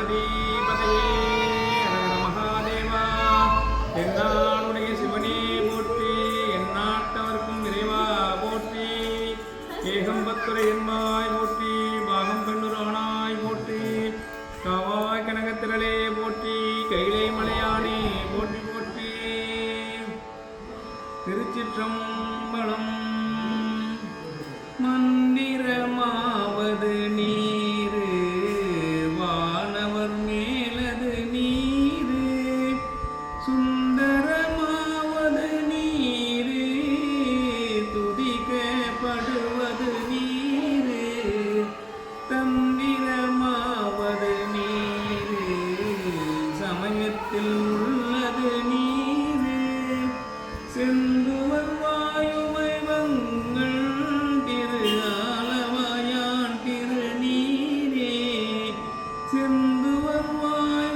பார்வதி பதையே ஹர மகாதேவா. என்னானுடைய சிவனே போற்றி, எந்நாட்டவர்க்கும் இறைவா போற்றி. ஏகம்பத்துரை என்மாய் போற்றி, பாகம் கண்ணுரானாய் போற்றி. காவாய் கனகத்திரளே போற்றி, கைலை மலையானே போற்றி போற்றி. திருச்சிற்றம்பலம். மந்திரமாவது நீரு, வானவர் மேலது நீரு. சுந்தரமாவது நீரு, துதிக்கப்படுவது நீரு. தந்திரமாவது நீரு, சமயத்தில் உள்ளது நீரு. செந்துவர் வாயுமை வங்கள் திரு ஆலவாயான் திருநீரே. செந்துவர் வாய்